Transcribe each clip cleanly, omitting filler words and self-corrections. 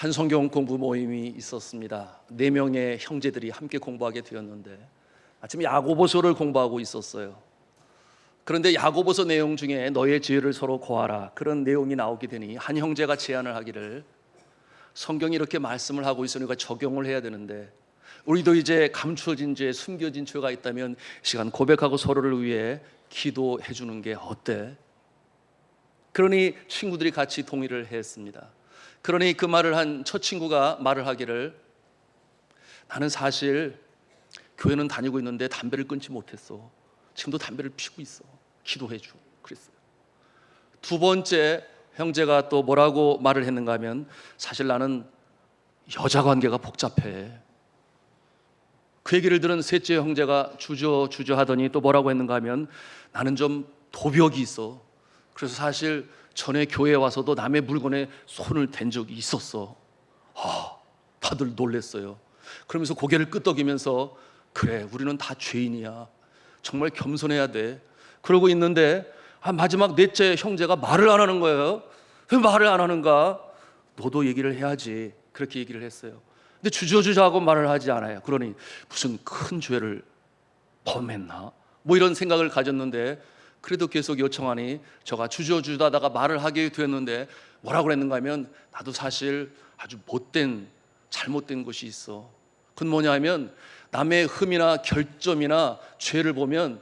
한 성경 공부 모임이 있었습니다. 4명의 형제들이 함께 공부하게 되었는데 아침에 야고보서를 공부하고 있었어요. 그런데 야고보서 내용 중에 너의 죄를 서로 고하라, 그런 내용이 나오게 되니 한 형제가 제안을 하기를, 성경이 이렇게 말씀을 하고 있으니까 적용을 해야 되는데 우리도 이제 감추어진 죄, 숨겨진 죄가 있다면 시간 고백하고 서로를 위해 기도해 주는 게 어때? 그러니 친구들이 같이 동의를 했습니다. 그러니 그 말을 한 첫 친구가 말을 하기를, 나는 사실 교회는 다니고 있는데 담배를 끊지 못했어. 지금도 담배를 피우고 있어. 기도해 줘. 그랬어요. 두 번째 형제가 또 뭐라고 말을 했는가 하면, 사실 나는 여자 관계가 복잡해. 그 얘기를 들은 셋째 형제가 주저하더니 또 뭐라고 했는가 하면, 나는 좀 도벽이 있어. 그래서 사실 전에 교회에 와서도 남의 물건에 손을 댄 적이 있었어. 다들 놀랬어요. 그러면서 고개를 끄덕이면서, 그래, 우리는 다 죄인이야. 정말 겸손해야 돼. 그러고 있는데 마지막 넷째 형제가 말을 안 하는 거예요. 왜 말을 안 하는가? 너도 얘기를 해야지. 그렇게 얘기를 했어요. 근데 주저하고 말을 하지 않아요. 그러니 무슨 큰 죄를 범했나? 뭐 이런 생각을 가졌는데, 그래도 계속 요청하니 저가 주저하다가 말을 하게 됐는데 뭐라고 그랬는가 하면, 나도 사실 아주 잘못된 것이 있어. 그건 뭐냐 하면, 남의 흠이나 결점이나 죄를 보면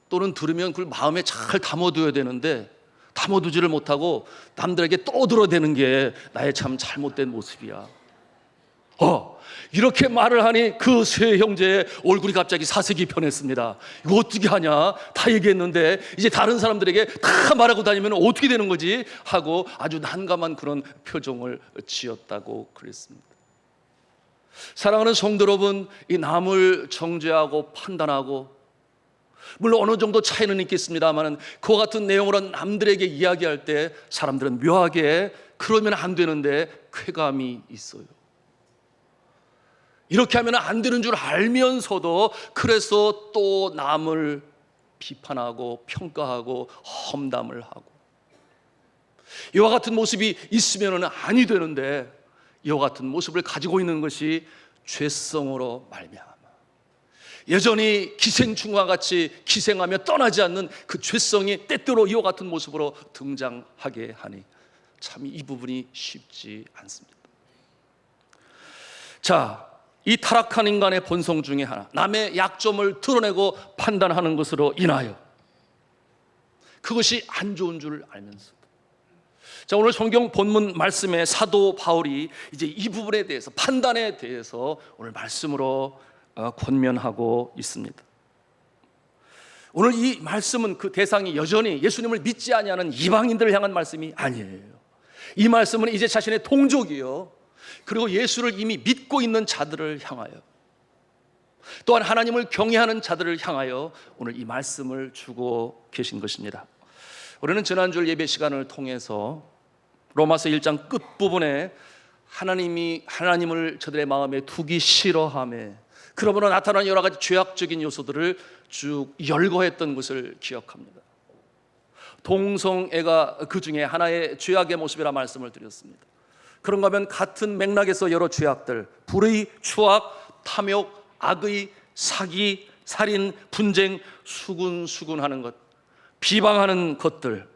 또는 들으면 그걸 마음에 잘 담아둬야 되는데 담아두지를 못하고 남들에게 떠들어대는 게 나의 참 잘못된 모습이야. 이렇게 말을 하니 그 세 형제의 얼굴이 갑자기 사색이 변했습니다. 이거 어떻게 하냐? 다 얘기했는데 이제 다른 사람들에게 다 말하고 다니면 어떻게 되는 거지? 하고 아주 난감한 그런 표정을 지었다고 그랬습니다. 사랑하는 성도 여러분, 이 남을 정죄하고 판단하고, 물론 어느 정도 차이는 있겠습니다만 그와 같은 내용으로 남들에게 이야기할 때 사람들은 묘하게 그러면 안 되는데 쾌감이 있어요. 이렇게 하면 안 되는 줄 알면서도 그래서 또 남을 비판하고 평가하고 험담을 하고, 이와 같은 모습이 있으면 아니 되는데 이와 같은 모습을 가지고 있는 것이 죄성으로 말미암아 여전히 기생충과 같이 기생하며 떠나지 않는 그 죄성이 때때로 이와 같은 모습으로 등장하게 하니 참 이 부분이 쉽지 않습니다. 자, 이 타락한 인간의 본성 중에 하나, 남의 약점을 드러내고 판단하는 것으로 인하여 그것이 안 좋은 줄 알면서도, 자, 오늘 성경 본문 말씀에 사도 바울이 이제 이 부분에 대해서, 판단에 대해서 오늘 말씀으로 권면하고 있습니다. 오늘 이 말씀은 그 대상이 여전히 예수님을 믿지 아니하는 이방인들을 향한 말씀이 아니에요. 이 말씀은 이제 자신의 동족이요, 그리고 예수를 이미 믿고 있는 자들을 향하여, 또한 하나님을 경외하는 자들을 향하여 오늘 이 말씀을 주고 계신 것입니다. 우리는 지난주 예배 시간을 통해서 로마서 1장 끝부분에 하나님을 저들의 마음에 두기 싫어하며 그러므로 나타나는 여러 가지 죄악적인 요소들을 쭉 열거했던 것을 기억합니다. 동성애가 그 중에 하나의 죄악의 모습이라 말씀을 드렸습니다. 그런가 하면 같은 맥락에서 여러 죄악들, 불의, 추악, 탐욕, 악의, 사기, 살인, 분쟁, 수군하는 것, 비방하는 것들,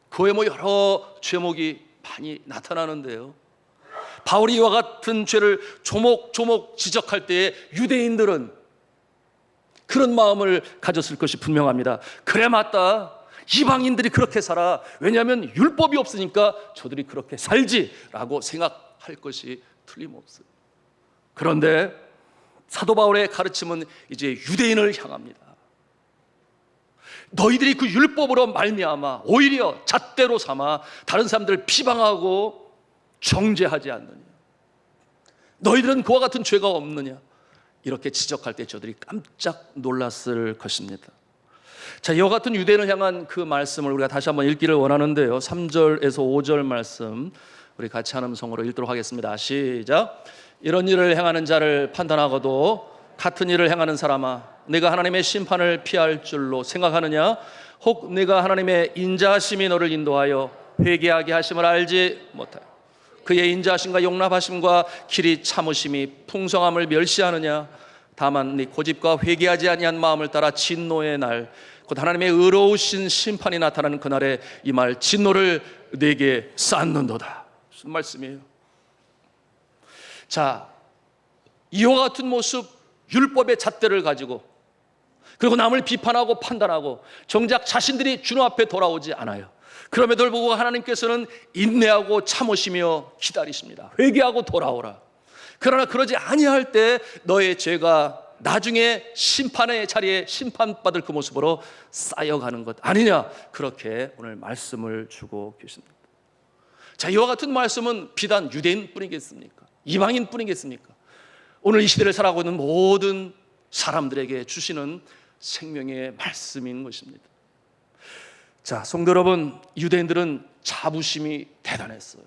그 외에 여러 죄목이 많이 나타나는데요, 바울이 이와 같은 죄를 조목조목 지적할 때에 유대인들은 그런 마음을 가졌을 것이 분명합니다. 그래, 맞다, 이방인들이 그렇게 살아. 왜냐하면 율법이 없으니까 저들이 그렇게 살지라고 생각할 것이 틀림없어요. 그런데 사도 바울의 가르침은 이제 유대인을 향합니다. 너희들이 그 율법으로 말미암아 오히려 잣대로 삼아 다른 사람들을 비방하고 정죄하지 않느냐, 너희들은 그와 같은 죄가 없느냐, 이렇게 지적할 때 저들이 깜짝 놀랐을 것입니다. 자, 이와 같은 유대인을 향한 그 말씀을 우리가 다시 한번 읽기를 원하는데요, 3절에서 5절 말씀 우리 같이 한 음성으로 읽도록 하겠습니다. 시작. 이런 일을 행하는 자를 판단하고도 같은 일을 행하는 사람아, 내가 하나님의 심판을 피할 줄로 생각하느냐? 혹 내가 하나님의 인자하심이 너를 인도하여 회개하게 하심을 알지 못하여 그의 인자하심과 용납하심과 길이 참으심이 풍성함을 멸시하느냐? 다만 네 고집과 회개하지 아니한 마음을 따라 진노의 날, 곧 하나님의 의로우신 심판이 나타나는 그날에 이 말 진노를 내게 쌓는도다. 무슨 말씀이에요? 자, 이와 같은 모습, 율법의 잣대를 가지고 그리고 남을 비판하고 판단하고 정작 자신들이 주님 앞에 돌아오지 않아요. 그럼에도 불구하고 하나님께서는 인내하고 참으시며 기다리십니다. 회개하고 돌아오라. 그러나 그러지 아니할 때 너의 죄가 나중에 심판의 자리에 심판받을 그 모습으로 쌓여가는 것 아니냐, 그렇게 오늘 말씀을 주고 계십니다. 자, 이와 같은 말씀은 비단 유대인뿐이겠습니까? 이방인뿐이겠습니까? 오늘 이 시대를 살아가고 있는 모든 사람들에게 주시는 생명의 말씀인 것입니다. 자, 성도 여러분, 유대인들은 자부심이 대단했어요.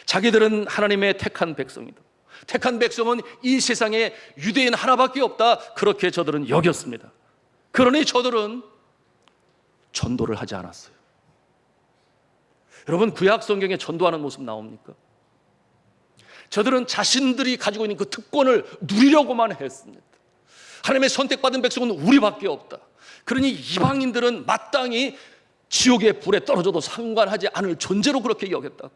자기들은 하나님의 택한 백성이다. 택한 백성은 이 세상에 유대인 하나밖에 없다, 그렇게 저들은 여겼습니다. 그러니 저들은 전도를 하지 않았어요. 여러분, 구약 성경에 전도하는 모습 나옵니까? 저들은 자신들이 가지고 있는 그 특권을 누리려고만 했습니다. 하나님의 선택받은 백성은 우리밖에 없다. 그러니 이방인들은 마땅히 지옥의 불에 떨어져도 상관하지 않을 존재로 그렇게 여겼다.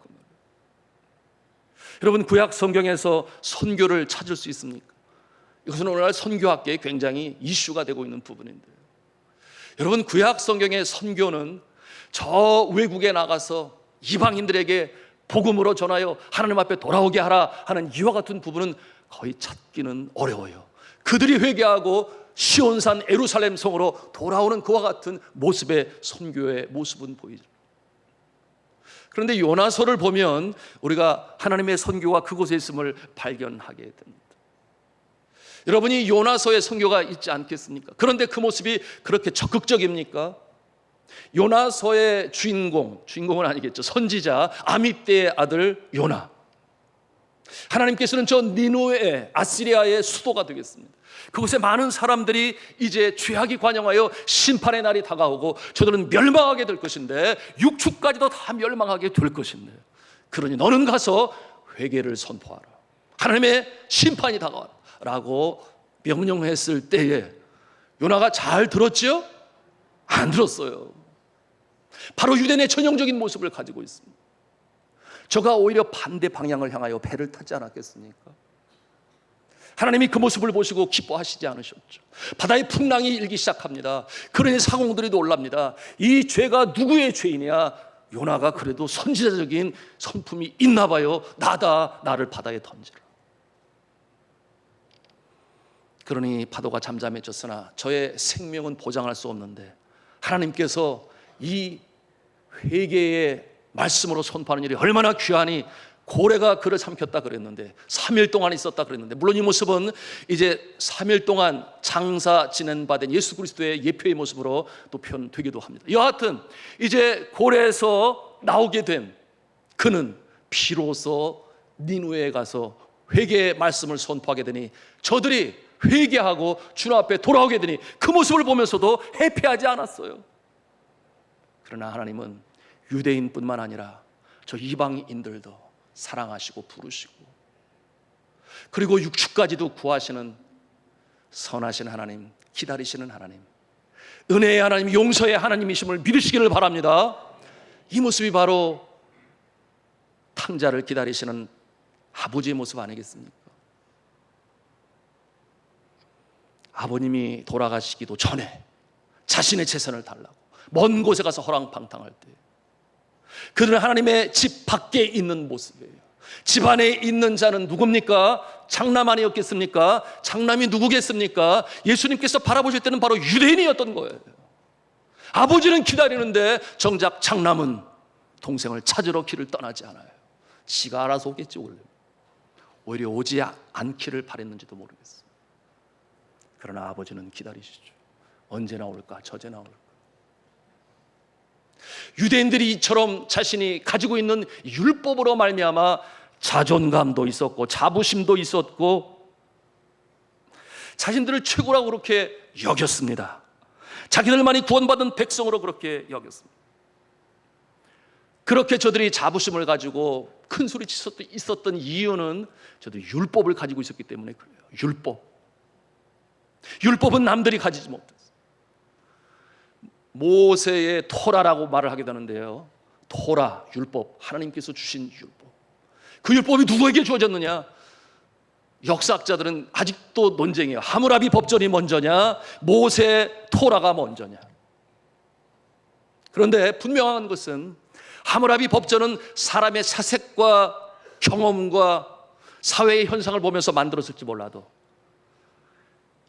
여러분, 구약 성경에서 선교를 찾을 수 있습니까? 이것은 오늘날 선교학계에 굉장히 이슈가 되고 있는 부분인데요. 여러분, 구약 성경의 선교는 저 외국에 나가서 이방인들에게 복음으로 전하여 하나님 앞에 돌아오게 하라 하는 이와 같은 부분은 거의 찾기는 어려워요. 그들이 회개하고 시온산 예루살렘 성으로 돌아오는 그와 같은 모습의 선교의 모습은 보이죠. 그런데 요나서를 보면 우리가 하나님의 선교가 그곳에 있음을 발견하게 됩니다. 여러분이 요나서의 선교가 있지 않겠습니까? 그런데 그 모습이 그렇게 적극적입니까? 요나서의 주인공은 아니겠죠. 선지자 아mit대의 아들 요나. 하나님께서는 저 니누에, 아시리아의 수도가 되겠습니다. 그곳에 많은 사람들이 이제 죄악이 관영하여 심판의 날이 다가오고 저들은 멸망하게 될 것인데, 육축까지도 다 멸망하게 될 것인데, 그러니 너는 가서 회개를 선포하라. 하나님의 심판이 다가와라 라고 명령했을 때에 요나가 잘 들었지요? 안 들었어요. 바로 유대인의 전형적인 모습을 가지고 있습니다. 저가 오히려 반대 방향을 향하여 배를 타지 않았겠습니까? 하나님이 그 모습을 보시고 기뻐하시지 않으셨죠. 바다의 풍랑이 일기 시작합니다. 그러니 상공들이 놀랍니다. 이 죄가 누구의 죄이냐? 요나가 그래도 선지자적인 성품이 있나 봐요. 나다, 나를 바다에 던지라. 그러니 파도가 잠잠해졌으나 저의 생명은 보장할 수 없는데 하나님께서 이 회개의 말씀으로 선포하는 일이 얼마나 귀하니 고래가 그를 삼켰다 그랬는데 3일 동안 있었다 그랬는데, 물론 이 모습은 이제 3일 동안 장사 지낸 바 된 예수 그리스도의 예표의 모습으로 또 표현되기도 합니다. 여하튼 이제 고래에서 나오게 된 그는 비로소 니누에 가서 회개의 말씀을 선포하게 되니 저들이 회개하고 주님 앞에 돌아오게 되니 그 모습을 보면서도 해피하지 않았어요. 그러나 하나님은 유대인뿐만 아니라 저 이방인들도 사랑하시고 부르시고, 그리고 육축까지도 구하시는 선하신 하나님, 기다리시는 하나님, 은혜의 하나님, 용서의 하나님이심을 믿으시기를 바랍니다. 이 모습이 바로 탕자를 기다리시는 아버지의 모습 아니겠습니까? 아버님이 돌아가시기도 전에 자신의 재산을 달라고 먼 곳에 가서 허랑방탕할 때 그들은 하나님의 집 밖에 있는 모습이에요. 집 안에 있는 자는 누굽니까? 장남 아니었겠습니까? 장남이 누구겠습니까? 예수님께서 바라보실 때는 바로 유대인이었던 거예요. 아버지는 기다리는데 정작 장남은 동생을 찾으러 길을 떠나지 않아요. 지가 알아서 오겠지. 오히려 오지 않기를 바랬는지도 모르겠어요. 그러나 아버지는 기다리시죠. 언제 나올까? 저제 나올까? 유대인들이 이처럼 자신이 가지고 있는 율법으로 말미암아 자존감도 있었고 자부심도 있었고 자신들을 최고라고 그렇게 여겼습니다. 자기들만이 구원받은 백성으로 그렇게 여겼습니다. 그렇게 저들이 자부심을 가지고 큰 소리 있었던 이유는 저들이 율법을 가지고 있었기 때문에 그래요. 율법은 남들이 가지지 못했어요. 모세의 토라라고 말을 하게 되는데요, 토라, 율법, 하나님께서 주신 율법. 그 율법이 누구에게 주어졌느냐? 역사학자들은 아직도 논쟁이에요. 하무라비 법전이 먼저냐, 모세 토라가 먼저냐. 그런데 분명한 것은 하무라비 법전은 사람의 사색과 경험과 사회의 현상을 보면서 만들었을지 몰라도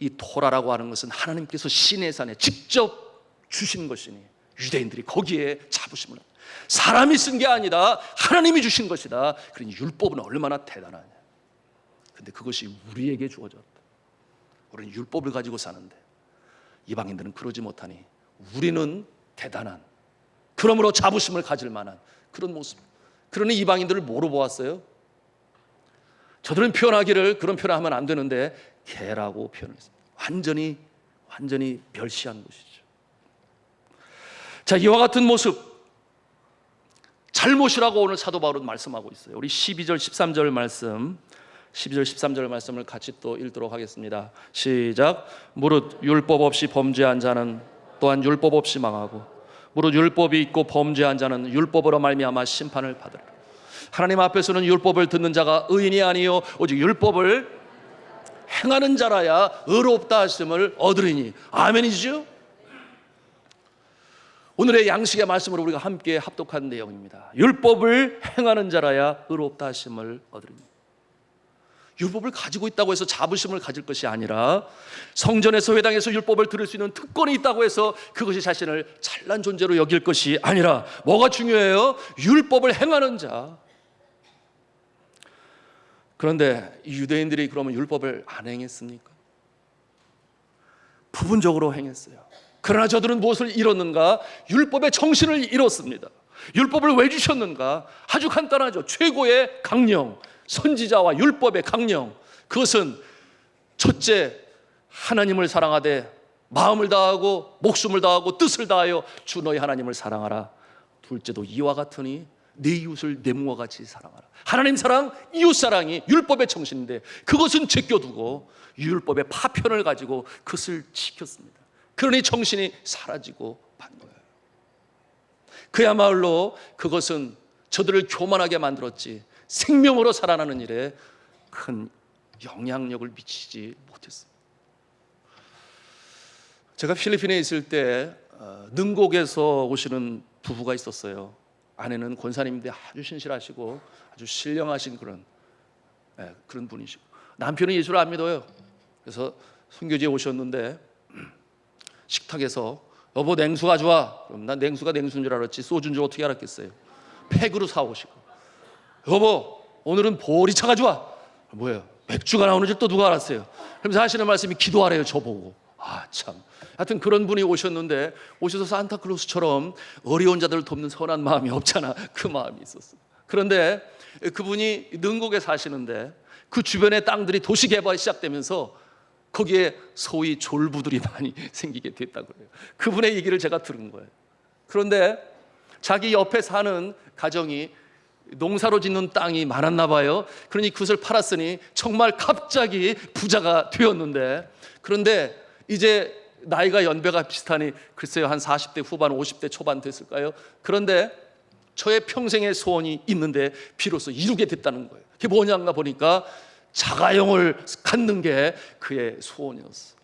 이 토라라고 하는 것은 하나님께서 시내산에 직접 주신 것이니 유대인들이 거기에 자부심을 합니다. 사람이 쓴 게 아니다, 하나님이 주신 것이다. 그러니 율법은 얼마나 대단하냐. 근데 그것이 우리에게 주어졌다. 우리는 율법을 가지고 사는데 이방인들은 그러지 못하니 우리는 대단한, 그러므로 자부심을 가질 만한 그런 모습. 그러니 이방인들을 뭐로 보았어요? 저들은 표현하기를 그런 표현을 하면 안 되는데 개라고 표현했습니다. 완전히 멸시한 것이죠. 자, 이와 같은 모습, 잘못이라고 오늘 사도 바울은 말씀하고 있어요. 우리 12절 13절 말씀, 12절 13절 말씀을 같이 또 읽도록 하겠습니다. 시작. 무릇 율법 없이 범죄한 자는 또한 율법 없이 망하고, 무릇 율법이 있고 범죄한 자는 율법으로 말미암아 심판을 받으리라. 하나님 앞에서는 율법을 듣는 자가 의인이 아니요 오직 율법을 행하는 자라야 의롭다 하심을 얻으리니. 아멘이죠? 오늘의 양식의 말씀으로 우리가 함께 합독한 내용입니다. 율법을 행하는 자라야 의롭다 하심을 얻으리니. 율법을 가지고 있다고 해서 자부심을 가질 것이 아니라 성전에서 회당에서 율법을 들을 수 있는 특권이 있다고 해서 그것이 자신을 잘난 존재로 여길 것이 아니라 뭐가 중요해요? 율법을 행하는 자. 그런데 이 유대인들이 그러면 율법을 안 행했습니까? 부분적으로 행했어요. 그러나 저들은 무엇을 잃었는가? 율법의 정신을 잃었습니다. 율법을 왜 주셨는가? 아주 간단하죠. 최고의 강령, 선지자와 율법의 강령. 그것은 첫째, 하나님을 사랑하되 마음을 다하고 목숨을 다하고 뜻을 다하여 주 너희 하나님을 사랑하라. 둘째도 이와 같으니 네 이웃을 내 몸과 같이 사랑하라. 하나님 사랑, 이웃 사랑이 율법의 정신인데 그것은 제껴두고 율법의 파편을 가지고 그것을 지켰습니다. 그러니 정신이 사라지고 만 거예요. 그야말로 그것은 저들을 교만하게 만들었지 생명으로 살아나는 일에 큰 영향력을 미치지 못했습니다. 제가 필리핀에 있을 때 능곡에서 오시는 부부가 있었어요. 아내는 권사님인데 아주 신실하시고 아주 신령하신 그런 분이시고, 남편은 예수를 안 믿어요. 그래서 선교지에 오셨는데 식탁에서 여보 냉수 가져와. 그럼 난 냉수가 냉수인 줄 알았지 소주인 줄 어떻게 알았겠어요. 팩으로 사오시고, 여보 오늘은 보리차 가져와. 뭐예요? 맥주가 나오는 줄 또 누가 알았어요. 그러면서 하시는 말씀이 기도하래요. 저보고. 아 참. 하여튼 그런 분이 오셨는데 오셔서 산타클로스처럼 어려운 자들을 돕는 선한 마음이 없잖아. 그 마음이 있었어요. 그런데 그분이 능곡에 사시는데 그 주변의 땅들이 도시 개발이 시작되면서 거기에 소위 졸부들이 많이 생기게 됐다고 그래요. 그분의 얘기를 제가 들은 거예요. 그런데 자기 옆에 사는 가정이 농사로 짓는 땅이 많았나 봐요. 그러니 그것을 팔았으니 정말 갑자기 부자가 되었는데, 그런데 이제 나이가 연배가 비슷하니 글쎄요 한 40대 후반 50대 초반 됐을까요? 그런데 저의 평생의 소원이 있는데 비로소 이루게 됐다는 거예요. 그게 뭐냐가 보니까 자가용을 갖는 게 그의 소원이었어.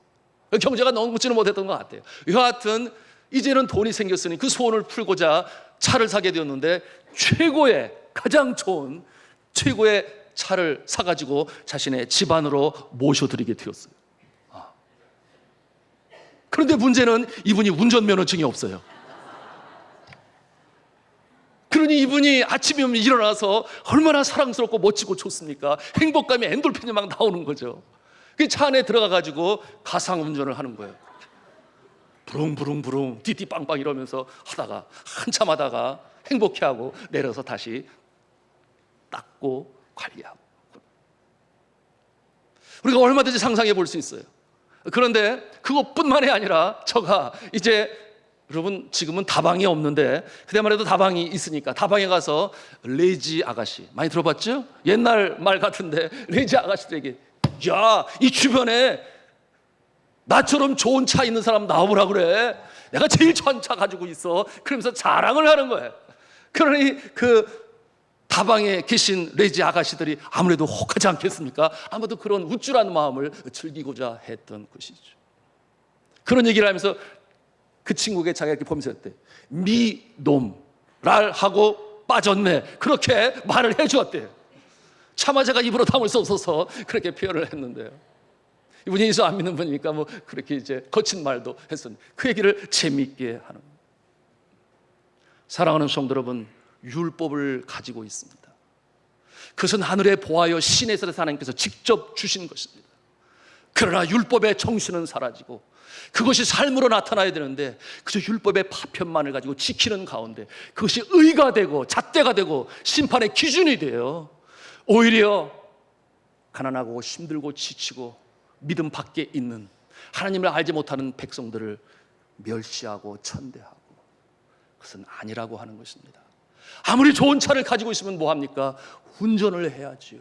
경제가 넘지는 못했던 것 같아요. 여하튼 이제는 돈이 생겼으니 그 소원을 풀고자 차를 사게 되었는데 최고의 가장 좋은 최고의 차를 사가지고 자신의 집안으로 모셔드리게 되었어요. 그런데 문제는 이분이 운전면허증이 없어요. 그러니 이분이 아침에 일어나서 얼마나 사랑스럽고 멋지고 좋습니까? 행복감에 엔돌핀이 막 나오는 거죠. 그 차 안에 들어가가지고 가상운전을 하는 거예요. 부릉부릉부릉 띠띠빵빵 이러면서 하다가 한참 하다가 행복해하고 내려서 다시 닦고 관리하고. 우리가 얼마든지 상상해 볼 수 있어요. 그런데 그것뿐만이 아니라 저가 이제 여러분 지금은 다방이 없는데 그때만 해도 다방이 있으니까 다방에 가서 레지 아가씨 많이 들어봤죠? 옛날 말 같은데 레지 아가씨들에게 야, 이 주변에 나처럼 좋은 차 있는 사람 나와보라 그래. 내가 제일 좋은 차 가지고 있어. 그러면서 자랑을 하는 거예요. 그러니 그 다방에 계신 레지 아가씨들이 아무래도 혹하지 않겠습니까? 아무도 그런 우쭐한 마음을 즐기고자 했던 것이죠. 그런 얘기를 하면서 그 친구에게 자기가 이렇게 보면서 했대. 미놈랄 하고 빠졌네. 그렇게 말을 해주었대요. 차마 제가 입으로 담을 수 없어서 그렇게 표현을 했는데요. 이분이 예수 안 믿는 분이니까 뭐 그렇게 이제 거친 말도 했었는데 그 얘기를 재미있게 하는 거예요. 사랑하는 성도 여러분, 율법을 가지고 있습니다. 그것은 하늘에 보아여 신에서 하나님께서 직접 주신 것입니다. 그러나 율법의 정신은 사라지고 그것이 삶으로 나타나야 되는데 그저 율법의 파편만을 가지고 지키는 가운데 그것이 의가 되고 잣대가 되고 심판의 기준이 돼요. 오히려 가난하고 힘들고 지치고 믿음 밖에 있는 하나님을 알지 못하는 백성들을 멸시하고 천대하고 그것은 아니라고 하는 것입니다. 아무리 좋은 차를 가지고 있으면 뭐합니까? 운전을 해야지요.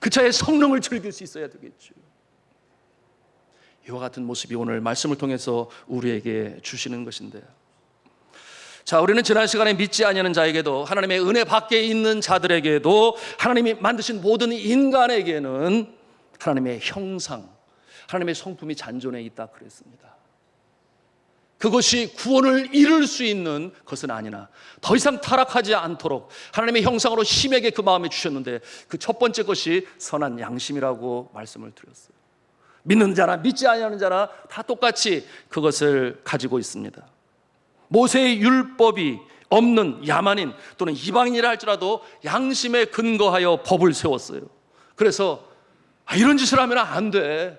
그 차의 성능을 즐길 수 있어야 되겠죠. 이와 같은 모습이 오늘 말씀을 통해서 우리에게 주시는 것인데요. 자, 우리는 지난 시간에 믿지 아니하는 자에게도 하나님의 은혜 밖에 있는 자들에게도 하나님이 만드신 모든 인간에게는 하나님의 형상, 하나님의 성품이 잔존해 있다 그랬습니다. 그것이 구원을 이룰 수 있는 것은 아니나 더 이상 타락하지 않도록 하나님의 형상으로 심에게 그 마음에 주셨는데 그 첫 번째 것이 선한 양심이라고 말씀을 드렸어요. 믿는 자나 믿지 아니하는 자나 다 똑같이 그것을 가지고 있습니다. 모세의 율법이 없는 야만인 또는 이방인이라 할지라도 양심에 근거하여 법을 세웠어요. 그래서 이런 짓을 하면 안 돼.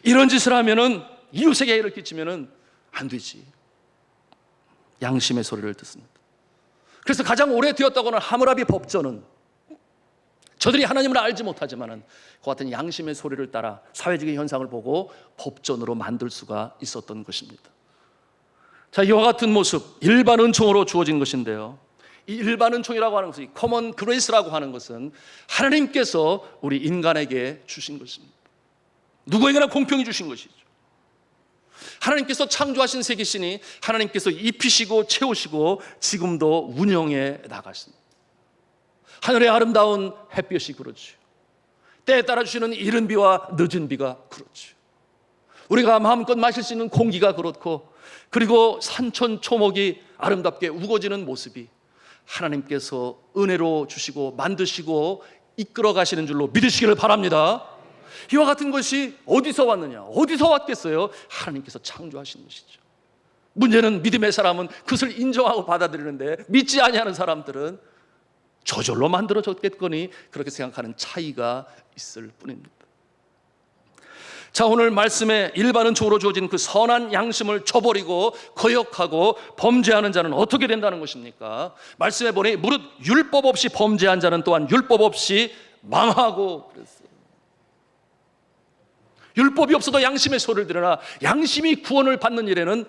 이런 짓을 하면은 이웃에게 해를 끼치면은 안 되지. 양심의 소리를 듣습니다. 그래서 가장 오래되었다고 하는 하므라비 법전은 저들이 하나님을 알지 못하지만은 그 같은 양심의 소리를 따라 사회적인 현상을 보고 법전으로 만들 수가 있었던 것입니다. 자, 이와 같은 모습 일반 은총으로 주어진 것인데요. 이 일반 은총이라고 하는 것이 커먼 그레이스라고 하는 것은 하나님께서 우리 인간에게 주신 것입니다. 누구에게나 공평히 주신 것이죠. 하나님께서 창조하신 세계신이 하나님께서 입히시고 채우시고 지금도 운영해 나가십니다. 하늘의 아름다운 햇볕이 그렇죠. 때에 따라 주시는 이른 비와 늦은 비가 그렇죠. 우리가 마음껏 마실 수 있는 공기가 그렇고 그리고 산천 초목이 아름답게 우거지는 모습이 하나님께서 은혜로 주시고 만드시고 이끌어 가시는 줄로 믿으시기를 바랍니다. 이와 같은 것이 어디서 왔느냐? 어디서 왔겠어요? 하나님께서 창조하신 것이죠. 문제는 믿음의 사람은 그것을 인정하고 받아들이는데 믿지 아니하는 사람들은 저절로 만들어졌겠거니 그렇게 생각하는 차이가 있을 뿐입니다. 자, 오늘 말씀에 일반 은총으로 주어진 그 선한 양심을 저버리고 거역하고 범죄하는 자는 어떻게 된다는 것입니까? 말씀에 보니 무릇 율법 없이 범죄한 자는 또한 율법 없이 망하고 그랬어요. 율법이 없어도 양심의 소리를 들으나 양심이 구원을 받는 일에는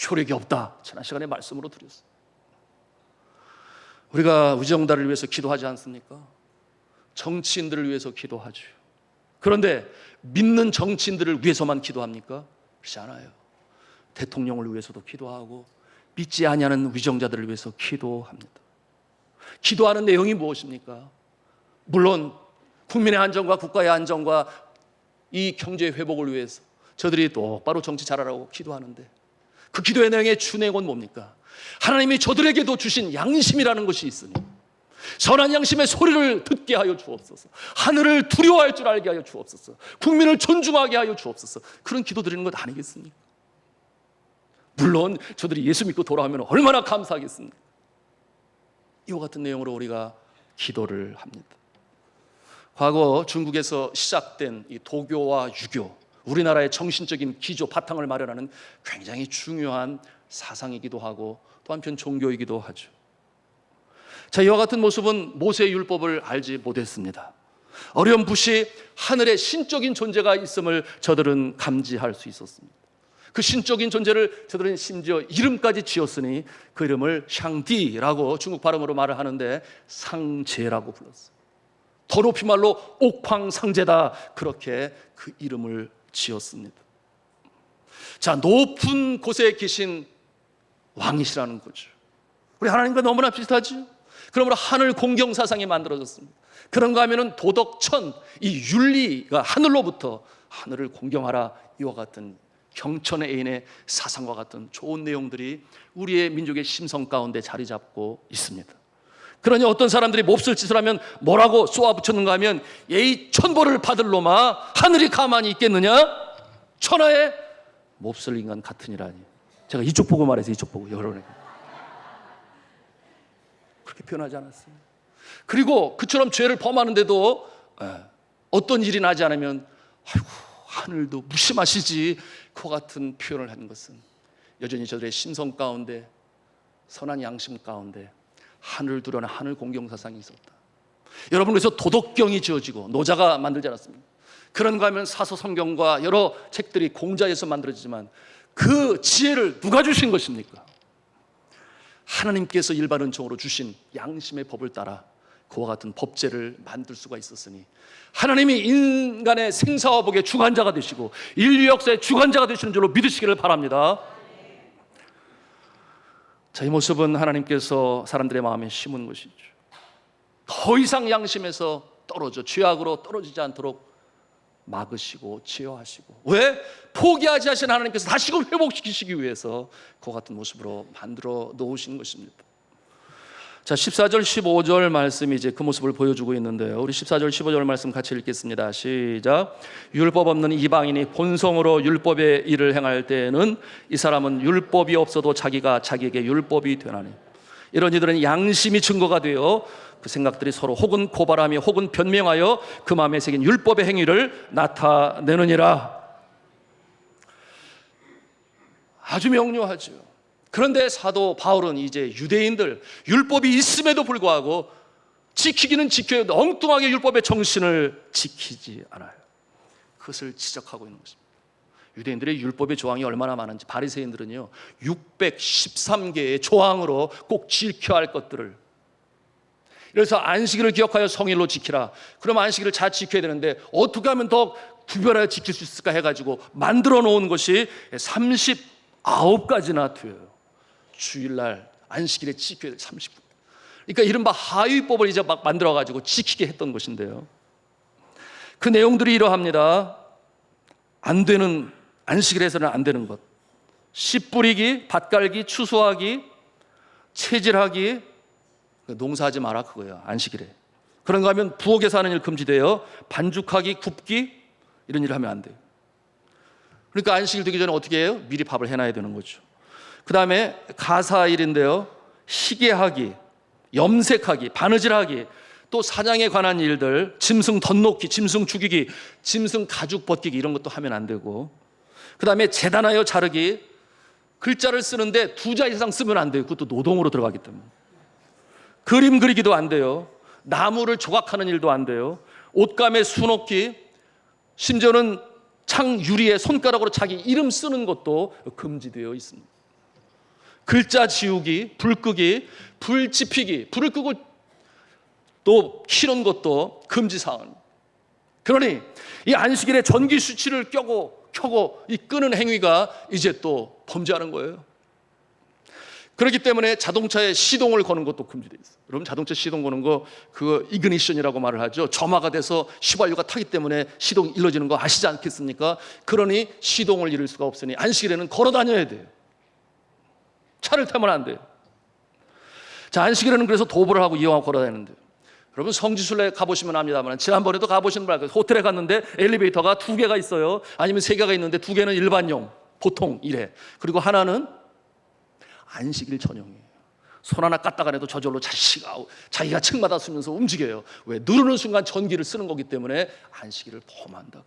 효력이 없다. 지난 시간에 말씀으로 드렸어요. 우리가 우정다를 위해서 기도하지 않습니까? 정치인들을 위해서 기도하죠. 그런데 믿는 정치인들을 위해서만 기도합니까? 그렇지 않아요. 대통령을 위해서도 기도하고 믿지 아니하는 위정자들을 위해서 기도합니다. 기도하는 내용이 무엇입니까? 물론 국민의 안정과 국가의 안정과 이 경제 회복을 위해서 저들이 똑바로 정치 잘하라고 기도하는데 그 기도의 내용의 준행은 뭡니까? 하나님이 저들에게도 주신 양심이라는 것이 있으니 선한 양심의 소리를 듣게 하여 주옵소서. 하늘을 두려워할 줄 알게 하여 주옵소서. 국민을 존중하게 하여 주옵소서. 그런 기도 드리는 것 아니겠습니까? 물론 저들이 예수 믿고 돌아오면 얼마나 감사하겠습니까? 이와 같은 내용으로 우리가 기도를 합니다. 과거 중국에서 시작된 이 도교와 유교, 우리나라의 정신적인 기조, 바탕을 마련하는 굉장히 중요한 사상이기도 하고 또 한편 종교이기도 하죠. 자, 이와 같은 모습은 모세의 율법을 알지 못했습니다. 어렴풋이 하늘에 신적인 존재가 있음을 저들은 감지할 수 있었습니다. 그 신적인 존재를 저들은 심지어 이름까지 지었으니 그 이름을 샹디라고 중국 발음으로 말을 하는데 상제라고 불렀어요. 더 높이 말로 옥황상제다, 그렇게 그 이름을 지었습니다. 자, 높은 곳에 계신 왕이시라는 거죠. 우리 하나님과 너무나 비슷하죠. 그러므로 하늘 공경 사상이 만들어졌습니다. 그런가 하면은 도덕천, 이 윤리가 하늘로부터 하늘을 공경하라, 이와 같은 경천의 애인의 사상과 같은 좋은 내용들이 우리의 민족의 심성 가운데 자리 잡고 있습니다. 그러니 어떤 사람들이 몹쓸 짓을 하면 뭐라고 쏘아붙였는가 하면, 예의 천벌을 받을 놈아 하늘이 가만히 있겠느냐, 천하의 몹쓸 인간 같으니라니. 제가 이쪽 보고 말해서 이쪽 보고 여러분에게 그렇게 표현하지 않았어요. 그리고 그처럼 죄를 범하는데도 어떤 일이 나지 않으면 아이고 하늘도 무심하시지, 그와 같은 표현을 하는 것은 여전히 저들의 심성 가운데, 선한 양심 가운데 하늘을 두려는 하늘 공경 사상이 있었다. 여러분, 그래서 도덕경이 지어지고 노자가 만들지 않았습니까? 그런가 하면 사서 성경과 여러 책들이 공자에서 만들어지지만 그 지혜를 누가 주신 것입니까? 하나님께서 일반 은총으로 주신 양심의 법을 따라 그와 같은 법제를 만들 수가 있었으니, 하나님이 인간의 생사화복의 주관자가 되시고 인류 역사의 주관자가 되시는 줄로 믿으시기를 바랍니다. 자, 이 모습은 하나님께서 사람들의 마음에 심은 것이죠. 더 이상 양심에서 떨어져 죄악으로 떨어지지 않도록 막으시고 제어하시고, 왜? 포기하지 하신 하나님께서 다시금 회복시키시기 위해서 그와 같은 모습으로 만들어 놓으신 것입니다. 자, 14절 15절 말씀이 이제 그 모습을 보여주고 있는데요, 우리 14절 15절 말씀 같이 읽겠습니다. 시작. 율법 없는 이방인이 본성으로 율법의 일을 행할 때에는 이 사람은 율법이 없어도 자기가 자기에게 율법이 되나니, 이런 이들은 양심이 증거가 되어 그 생각들이 서로 혹은 고발하며 혹은 변명하여 그 마음에 새긴 율법의 행위를 나타내느니라. 아주 명료하죠. 그런데 사도 바울은 이제 유대인들, 율법이 있음에도 불구하고 지키기는 지켜야 엉뚱하게 율법의 정신을 지키지 않아요. 그것을 지적하고 있는 것입니다. 유대인들의 율법의 조항이 얼마나 많은지, 바리새인들은요 613개의 조항으로 꼭 지켜야 할 것들을, 그래서 안식일을 기억하여 성일로 지키라. 그럼 안식일을 잘 지켜야 되는데 어떻게 하면 더 구별하여 지킬 수 있을까 해가지고 만들어 놓은 것이 39가지나 돼요. 주일날 안식일에 지켜야 될 39. 그러니까 이른바 하위법을 이제 막 만들어가지고 지키게 했던 것인데요, 그 내용들이 이러합니다. 안 되는, 안식일에서는 안 되는 것: 씨 뿌리기, 밭 갈기, 추수하기, 채질하기. 농사하지 마라, 그거예요, 안식일에. 그런가 하면 부엌에서 하는 일 금지돼요. 반죽하기, 굽기, 이런 일을 하면 안 돼요. 그러니까 안식일 되기 전에 어떻게 해요? 미리 밥을 해놔야 되는 거죠. 그 다음에 가사일인데요, 시계하기, 염색하기, 바느질하기, 또 사냥에 관한 일들, 짐승 덧놓기, 짐승 죽이기, 짐승 가죽 벗기기, 이런 것도 하면 안 되고, 그 다음에 재단하여 자르기, 글자를 쓰는데 2자 이상 쓰면 안 돼요. 그것도 노동으로 들어가기 때문에. 그림 그리기도 안 돼요. 나무를 조각하는 일도 안 돼요. 옷감에 수놓기, 심지어는 창 유리에 손가락으로 자기 이름 쓰는 것도 금지되어 있습니다. 글자 지우기, 불 끄기, 불 지피기, 불을 끄고 또 키는 것도 금지사항입니다. 그러니 이 안식일에 전기 스위치를 켜고 이 끄는 행위가 이제 또 범죄하는 거예요. 그렇기 때문에 자동차에 시동을 거는 것도 금지되어 있어요. 여러분, 자동차 시동 거는 거, 그거 이그니션이라고 말을 하죠. 점화가 돼서 휘발유가 타기 때문에 시동이 일러지는 거 아시지 않겠습니까? 그러니 시동을 잃을 수가 없으니 안식일에는 걸어 다녀야 돼요. 차를 타면 안 돼요. 자, 안식일에는 그래서 도보를 하고 이용하고 걸어 다니는데, 여러분 성지순례 가보시면 압니다만, 지난번에도 가보신 분 알거예요. 호텔에 갔는데 엘리베이터가 2개가 있어요. 아니면 3개가 있는데 2개는 일반용, 보통 이래. 그리고 하나는 안식일 전용이에요. 손 하나 까딱 안 해도 저절로 자기가 층마다 쓰면서 움직여요. 왜? 누르는 순간 전기를 쓰는 거기 때문에 안식일을 범한다고.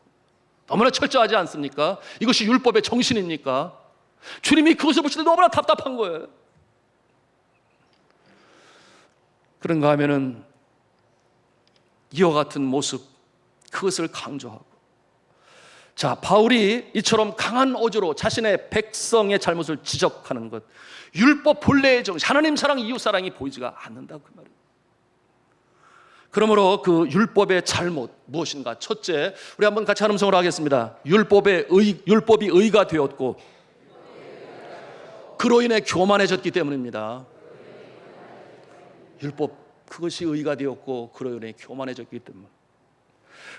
너무나 철저하지 않습니까? 이것이 율법의 정신입니까? 주님이 그것을 보실 때 너무나 답답한 거예요. 그런가 하면은 이와 같은 모습, 그것을 강조하고, 자, 바울이 이처럼 강한 어조로 자신의 백성의 잘못을 지적하는 것, 율법 본래의 정신, 하나님 사랑, 이웃 사랑이 보이지가 않는다 그 말이에요. 그러므로 그 율법의 잘못 무엇인가? 첫째, 우리 한번 같이 한 음성으로 하겠습니다. 율법이 의가 되었고 그로 인해 교만해졌기 때문입니다. 율법, 그것이 의가 되었고 그로 인해 교만해졌기 때문.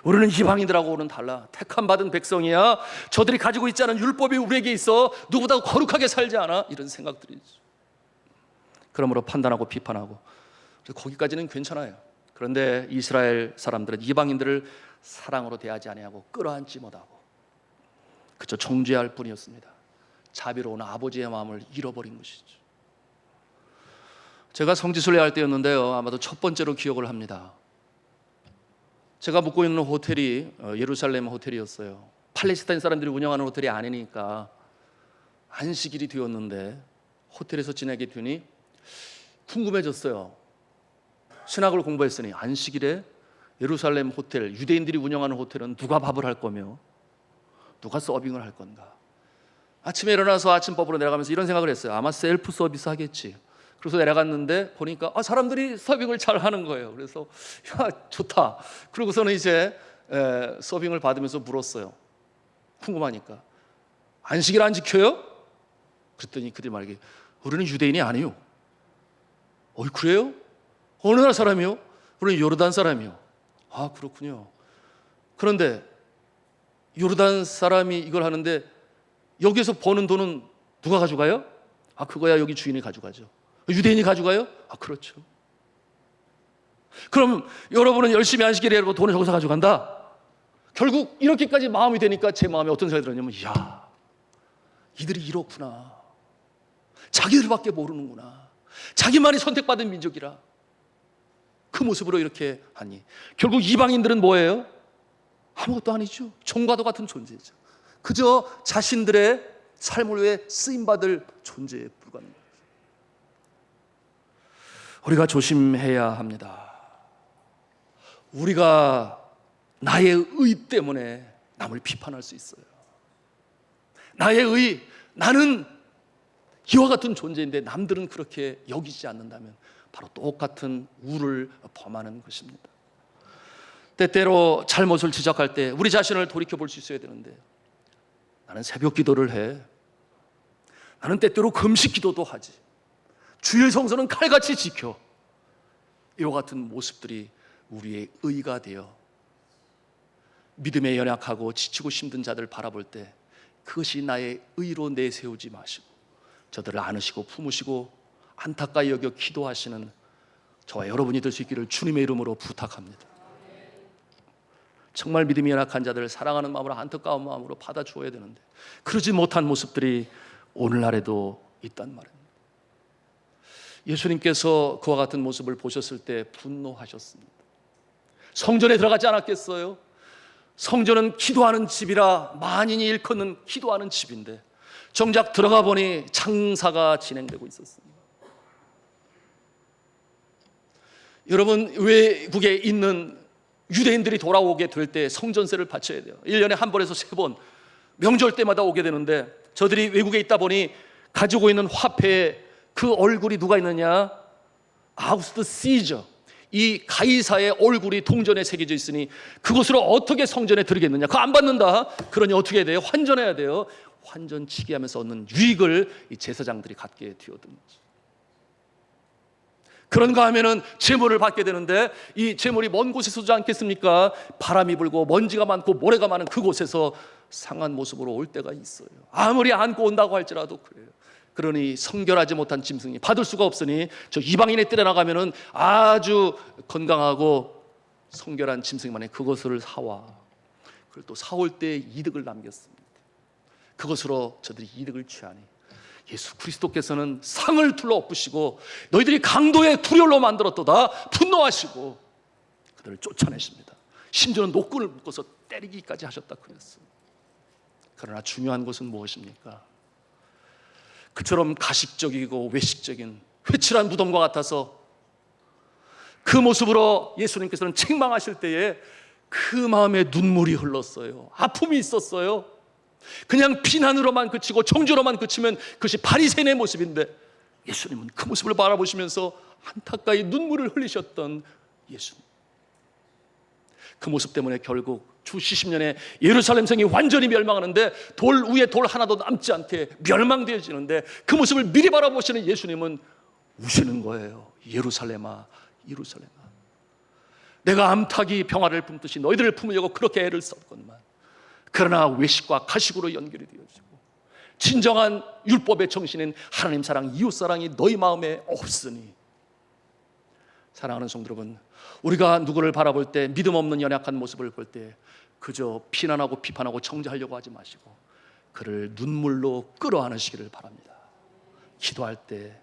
우리는 이방인들하고는 달라. 택함 받은 백성이야. 저들이 가지고 있지 않은 율법이 우리에게 있어. 누구보다 거룩하게 살지 않아? 이런 생각들이죠. 그러므로 판단하고 비판하고, 거기까지는 괜찮아요. 그런데 이스라엘 사람들은 이방인들을 사랑으로 대하지 아니하고 끌어안지 못하고 그저 정죄할 뿐이었습니다. 자비로운 아버지의 마음을 잃어버린 것이죠. 제가 성지순례 할 때였는데요, 아마도 첫 번째로 기억을 합니다. 제가 묵고 있는 호텔이 예루살렘 호텔이었어요. 팔레스타인 사람들이 운영하는 호텔이 아니니까 안식일이 되었는데 호텔에서 지내게 되니 궁금해졌어요. 신학을 공부했으니 안식일에 예루살렘 호텔, 유대인들이 운영하는 호텔은 누가 밥을 할 거며 누가 서빙을 할 건가. 아침에 일어나서 아침밥으로 내려가면서 이런 생각을 했어요. 아마 셀프 서비스 하겠지. 그래서 내려갔는데 보니까 사람들이 서빙을 잘 하는 거예요. 그래서 야, 좋다. 그러고서는 이제 서빙을 받으면서 물었어요. 궁금하니까. 안식일 안 지켜요? 그랬더니 그들이 말하기, 우리는 유대인이 아니요. 그래요? 어느 나라 사람이요? 우리는 요르단 사람이요. 아, 그렇군요. 그런데 요르단 사람이 이걸 하는데 여기서 버는 돈은 누가 가져가요? 그거야 여기 주인이 가져가죠. 유대인이 가져가요? 그렇죠. 그럼 여러분은 열심히 안식일에 하고 돈을 저기서 가져간다? 결국 이렇게까지 마음이 되니까 제 마음에 어떤 생각이 들었냐면, 이야, 이들이 이렇구나. 자기들밖에 모르는구나. 자기만이 선택받은 민족이라 그 모습으로 이렇게 하니 결국 이방인들은 뭐예요? 아무것도 아니죠. 종과도 같은 존재죠. 그저 자신들의 삶을 위해 쓰임받을 존재에 불과합니다. 우리가 조심해야 합니다. 우리가 나의 의 때문에 남을 비판할 수 있어요. 나의 의, 나는 이와 같은 존재인데 남들은 그렇게 여기지 않는다면 바로 똑같은 우를 범하는 것입니다. 때때로 잘못을 지적할 때 우리 자신을 돌이켜볼 수 있어야 되는데, 나는 새벽 기도를 해. 나는 때때로 금식 기도도 하지. 주일 성서는 칼같이 지켜. 이와 같은 모습들이 우리의 의가 되어 믿음에 연약하고 지치고 힘든 자들 바라볼 때 그것이 나의 의로 내세우지 마시고 저들을 안으시고 품으시고 안타까이 여겨 기도하시는 저와 여러분이 될 수 있기를 주님의 이름으로 부탁합니다. 정말 믿음이 연약한 자들을 사랑하는 마음으로, 안타까운 마음으로 받아주어야 되는데 그러지 못한 모습들이 오늘날에도 있단 말입니다. 예수님께서 그와 같은 모습을 보셨을 때 분노하셨습니다. 성전에 들어가지 않았겠어요? 성전은 기도하는 집이라 만인이 일컫는 기도하는 집인데 정작 들어가 보니 장사가 진행되고 있었습니다. 여러분, 외국에 있는 유대인들이 돌아오게 될 때 성전세를 바쳐야 돼요. 1년에 한 번에서 3번 명절 때마다 오게 되는데 저들이 외국에 있다 보니 가지고 있는 화폐에 그 얼굴이 누가 있느냐? 아우구스트 시저, 이 가이사의 얼굴이 동전에 새겨져 있으니 그것으로 어떻게 성전에 들어겠느냐? 그거 안 받는다. 그러니 어떻게 해야 돼요? 환전해야 돼요. 환전치기 하면서 얻는 유익을 이 제사장들이 갖게 되어든 거죠. 그런가 하면은 재물을 받게 되는데 이 재물이 먼 곳에서 오지 않겠습니까? 바람이 불고 먼지가 많고 모래가 많은 그곳에서 상한 모습으로 올 때가 있어요. 아무리 안고 온다고 할지라도 그래요. 그러니 성결하지 못한 짐승이 받을 수가 없으니 저 이방인의 뜰에 나가면은 아주 건강하고 성결한 짐승만에 그것을 사와. 그걸 또 사올 때 이득을 남겼습니다. 그것으로 저들이 이득을 취하니 예수 그리스도께서는 상을 둘러 엎으시고 너희들이 강도의 투렬로 만들었도다 분노하시고 그들을 쫓아내십니다. 심지어는 노끈을 묶어서 때리기까지 하셨다 그랬어요. 그러나 중요한 것은 무엇입니까? 그처럼 가식적이고 외식적인 회칠한 무덤과 같아서 그 모습으로 예수님께서는 책망하실 때에 그 마음에 눈물이 흘렀어요. 아픔이 있었어요. 그냥 비난으로만 그치고 정죄로만 그치면 그것이 바리새인의 모습인데, 예수님은 그 모습을 바라보시면서 안타까이 눈물을 흘리셨던 예수님. 그 모습 때문에 결국 주 70년에 예루살렘 성이 완전히 멸망하는데, 돌 위에 돌 하나도 남지 않게 멸망되어지는데, 그 모습을 미리 바라보시는 예수님은 우시는 거예요. 예루살렘아, 예루살렘아, 내가 암탉이 병아를 품듯이 너희들을 품으려고 그렇게 애를 썼건만, 그러나 외식과 가식으로 연결이 되어지고 진정한 율법의 정신인 하나님 사랑, 이웃 사랑이 너희 마음에 없으니. 사랑하는 성도 여러분, 우리가 누구를 바라볼 때, 믿음 없는 연약한 모습을 볼 때 그저 비난하고 비판하고 정죄하려고 하지 마시고 그를 눈물로 끌어안으시기를 바랍니다. 기도할 때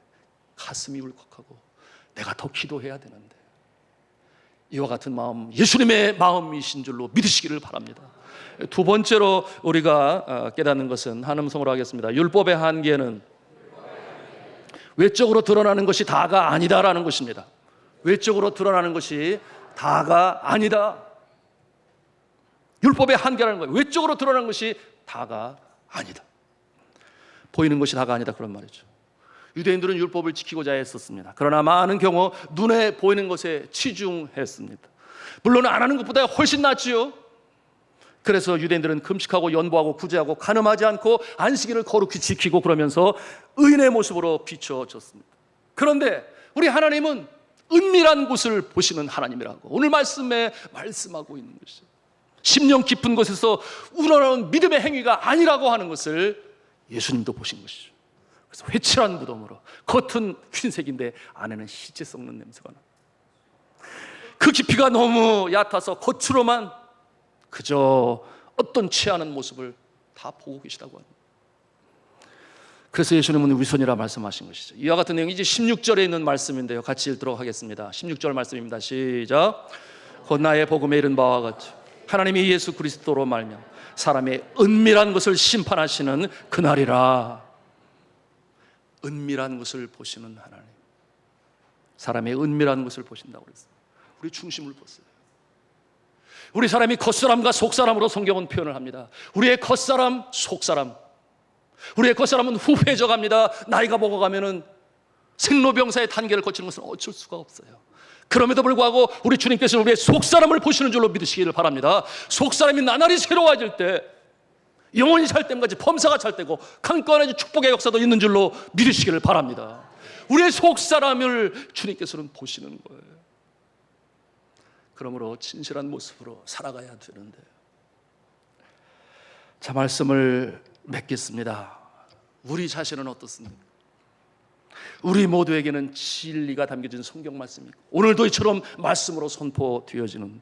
가슴이 울컥하고 내가 더 기도해야 되는데, 이와 같은 마음 예수님의 마음이신 줄로 믿으시기를 바랍니다. 두 번째로 우리가 깨닫는 것은 한음성으로 하겠습니다. 율법의 한계는 외적으로 드러나는 것이 다가 아니다라는 것입니다. 외적으로 드러나는 것이 다가 아니다. 율법의 한계라는 거예요. 외적으로 드러나는 것이 다가 아니다. 보이는 것이 다가 아니다, 그런 말이죠. 유대인들은 율법을 지키고자 했었습니다. 그러나 많은 경우 눈에 보이는 것에 치중했습니다. 물론 안 하는 것보다 훨씬 낫지요. 그래서 유대인들은 금식하고 연보하고 구제하고 간음하지 않고 안식일을 거룩히 지키고 그러면서 의인의 모습으로 비춰졌습니다. 그런데 우리 하나님은 은밀한 곳을 보시는 하나님이라고 오늘 말씀에 말씀하고 있는 것이죠. 심령 깊은 곳에서 우러나오는 믿음의 행위가 아니라고 하는 것을 예수님도 보신 것이죠. 그래서 회칠한 무덤으로 겉은 흰색인데 안에는 희재 썩는 냄새가 나. 그 깊이가 너무 얕아서 겉으로만 그저 어떤 취하는 모습을 다 보고 계시다고 합니다. 그래서 예수님은 위선이라 말씀하신 것이죠. 이와 같은 내용이 이제 16절에 있는 말씀인데요, 같이 읽도록 하겠습니다. 16절 말씀입니다. 시작. 곧 나의 복음에 이른 바와 같이 하나님이 예수 그리스도로 말미암아 사람의 은밀한 것을 심판하시는 그날이라. 은밀한 것을 보시는 하나님, 사람의 은밀한 것을 보신다고 그랬어요. 우리 중심을 보세요. 우리 사람이 겉사람과 속사람으로 성경은 표현을 합니다. 우리의 겉사람, 속사람. 우리의 겉사람은 후회져 갑니다. 나이가 먹어가면은 생로병사의 단계를 거치는 것은 어쩔 수가 없어요. 그럼에도 불구하고 우리 주님께서는 우리의 속사람을 보시는 줄로 믿으시기를 바랍니다. 속사람이 나날이 새로워질 때, 영원히 살 때까지 범사가 찰 때고 강건한 축복의 역사도 있는 줄로 믿으시기를 바랍니다. 우리의 속사람을 주님께서는 보시는 거예요. 그러므로 진실한 모습으로 살아가야 되는데, 자, 말씀을 맺겠습니다. 우리 자신은 어떻습니까? 우리 모두에게는 진리가 담겨진 성경 말씀이고 오늘도 이처럼 말씀으로 선포되어지는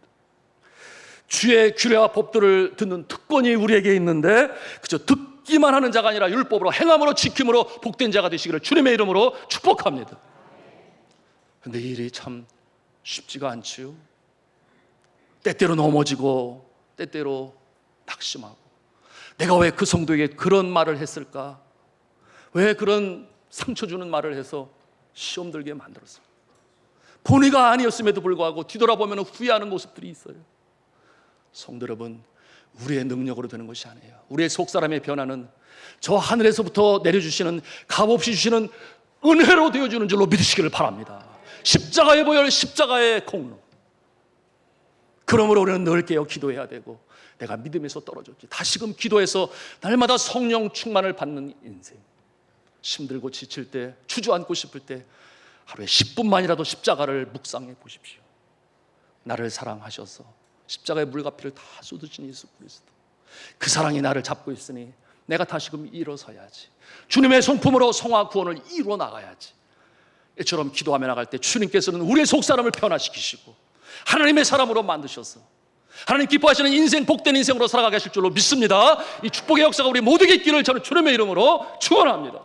주의 규례와 법도를 듣는 특권이 우리에게 있는데, 그저 듣기만 하는 자가 아니라 율법으로 행함으로 지킴으로 복된 자가 되시기를 주님의 이름으로 축복합니다. 그런데 이 일이 참 쉽지가 않지요. 때때로 넘어지고 때때로 낙심하고, 내가 왜 그 성도에게 그런 말을 했을까? 왜 그런 상처 주는 말을 해서 시험 들게 만들었을까? 본의가 아니었음에도 불구하고 뒤돌아보면 후회하는 모습들이 있어요. 성도 여러분, 우리의 능력으로 되는 것이 아니에요. 우리의 속사람의 변화는 저 하늘에서부터 내려주시는, 값없이 주시는 은혜로 되어주는 줄로 믿으시기를 바랍니다. 십자가의 보혈, 십자가의 공로. 그러므로 우리는 늘 깨어 기도해야 되고, 내가 믿음에서 떨어졌지, 다시금 기도해서 날마다 성령 충만을 받는 인생. 힘들고 지칠 때, 주저앉고 싶을 때 하루에 10분만이라도 십자가를 묵상해 보십시오. 나를 사랑하셔서 십자가의 물과 피를 다 쏟으신 예수 그리스도, 그 사랑이 나를 잡고 있으니 내가 다시금 일어서야지, 주님의 성품으로 성화 구원을 이루어 나가야지. 이처럼 기도하며 나갈 때 주님께서는 우리의 속사람을 변화시키시고 하나님의 사람으로 만드셔서 하나님 기뻐하시는 인생, 복된 인생으로 살아가게 하실 줄로 믿습니다. 이 축복의 역사가 우리 모두에게 있기를 저는 주님의 이름으로 축원합니다.